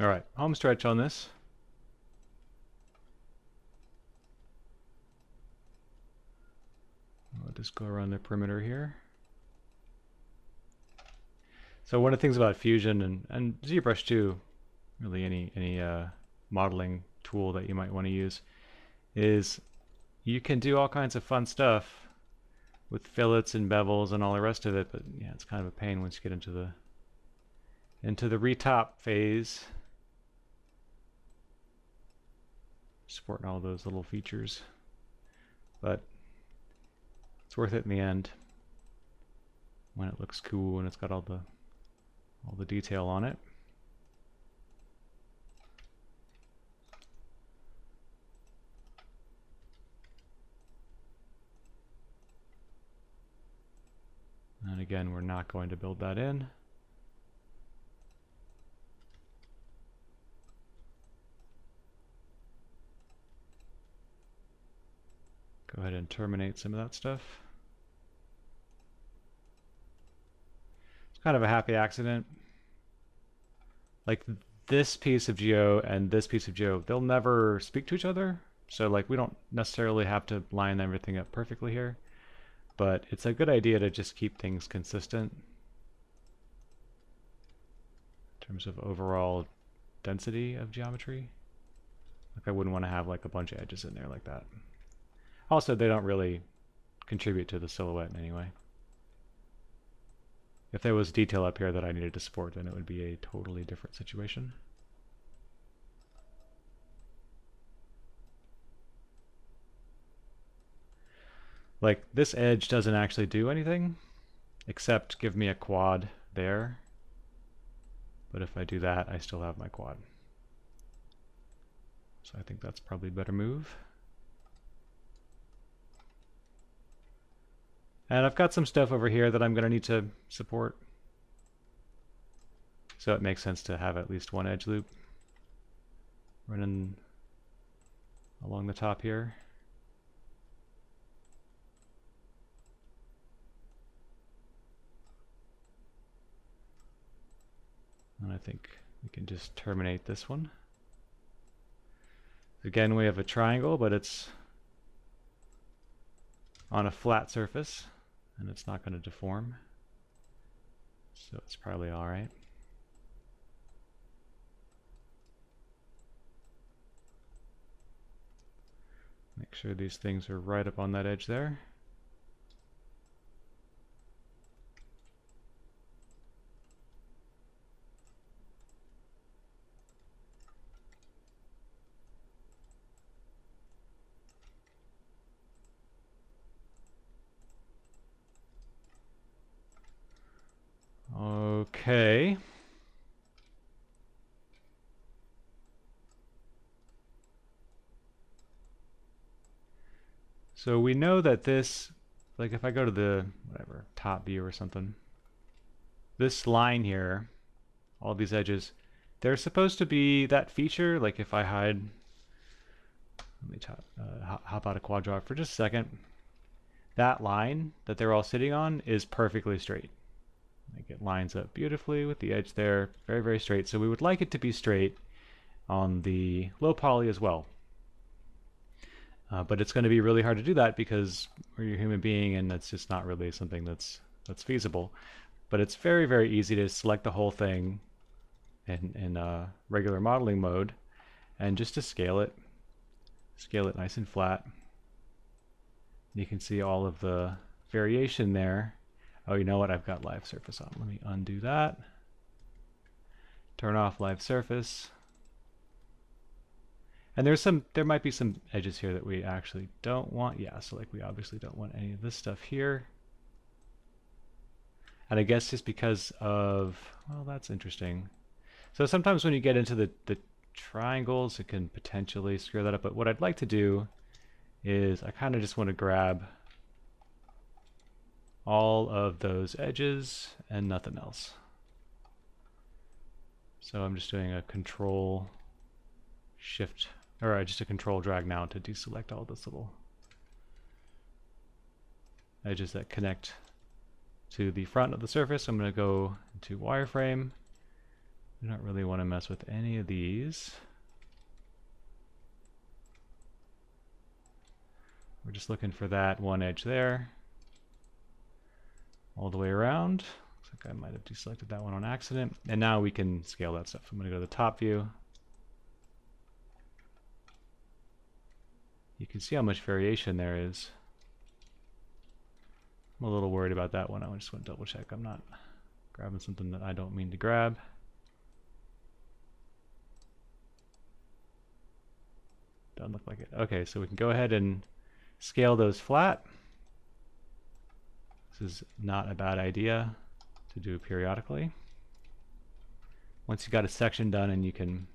All right, home stretch on this. I'll just go around the perimeter here. So one of the things about Fusion and ZBrush too, really any modeling tool that you might want to use, is you can do all kinds of fun stuff with fillets and bevels and all the rest of it, but yeah, it's kind of a pain once you get into the retop phase. Supporting all those little features, but it's worth it in the end when it looks cool and it's got all the detail on it. And again, we're not going to build that in. Go ahead and terminate some of that stuff. It's kind of a happy accident. Like this piece of geo and this piece of geo, they'll never speak to each other. So like we don't necessarily have to line everything up perfectly here, but it's a good idea to just keep things consistent in terms of overall density of geometry. Like I wouldn't want to have like a bunch of edges in there like that. Also, they don't really contribute to the silhouette in any way. If there was detail up here that I needed to support, then it would be a totally different situation. Like this edge doesn't actually do anything except give me a quad there. But if I do that, I still have my quad. So I think that's probably a better move. And I've got some stuff over here that I'm going to need to support. So it makes sense to have at least one edge loop running along the top here. And I think we can just terminate this one. Again, we have a triangle, but it's on a flat surface, and it's not going to deform. So it's probably all right. Make sure these things are right up on that edge there. Okay. So we know that this, like if I go to the, whatever, top view or something, this line here, all these edges, they're supposed to be that feature, like if I hide, let me hop out of quad draw for just a second. That line that they're all sitting on is perfectly straight. Like it lines up beautifully with the edge there, very, very straight. So we would like it to be straight on the low poly as well. But it's going to be really hard to do that because we're a human being and that's just not really something that's feasible. But it's very, very easy to select the whole thing in regular modeling mode and just to scale it nice and flat. You can see all of the variation there. Oh, you know what? I've got live surface on. Let me undo that. Turn off live surface. And there might be some edges here that we actually don't want. Yeah, so like we obviously don't want any of this stuff here. And I guess just because of, well, that's interesting. So sometimes when you get into the triangles, it can potentially screw that up. But what I'd like to do is I kind of just want to grab all of those edges and nothing else. So I'm just doing a control shift, or just a control drag now to deselect all those little edges that connect to the front of the surface. I'm going to go into wireframe We don't really want to mess with any of these. We're just looking for that one edge there. All the way around. Looks like I might have deselected that one on accident. And now we can scale that stuff. I'm going to go to the top view. You can see how much variation there is. I'm a little worried about that one. I just want to double check I'm not grabbing something that I don't mean to grab. Doesn't look like it. Okay, so we can go ahead and scale those flat. This is not a bad idea to do periodically. Once you got a section done and you can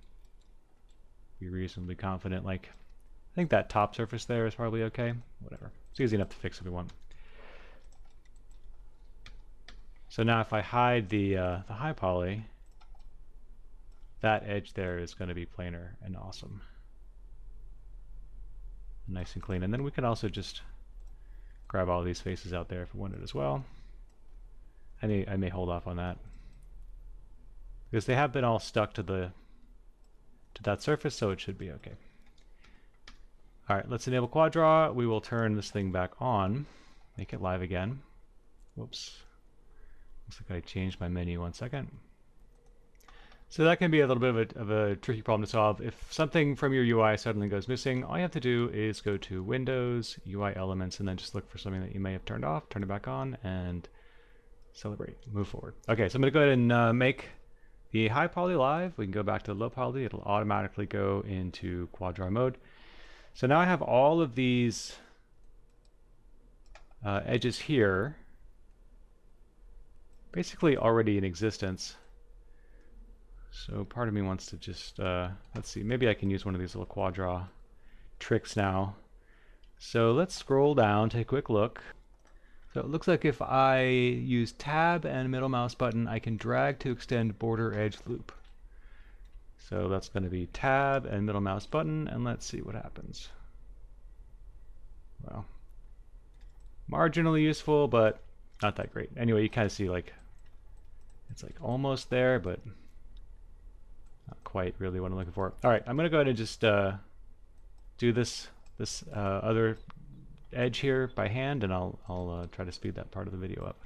be reasonably confident, like I think that top surface there is probably okay. Whatever. It's easy enough to fix if we want. So now if I hide the high poly, that edge there is going to be planar and awesome. Nice and clean. And then we can also just grab all these faces out there if we wanted as well. I may hold off on that because they have been all stuck to that surface, so it should be okay. All right, let's enable quad draw. We will turn this thing back on, make it live again. Whoops. Looks like I changed my menu 1 second. So that can be a little bit of a tricky problem to solve. If something from your UI suddenly goes missing, all you have to do is go to Windows, UI Elements, and then just look for something that you may have turned off, turn it back on, and celebrate, move forward. Okay, so I'm going to go ahead and make the high poly live. We can go back to the low poly. It'll automatically go into quad draw mode. So now I have all of these edges here basically already in existence. So part of me wants to just, let's see, maybe I can use one of these little quad draw tricks now. So let's scroll down, take a quick look. So it looks like if I use tab and middle mouse button, I can drag to extend border edge loop. So that's going to be tab and middle mouse button, and let's see what happens. Well, marginally useful, but not that great. Anyway, you kind of see like, it's like almost there, but not quite really what I'm looking for. All right, I'm going to go ahead and just do this other edge here by hand, and I'll try to speed that part of the video up.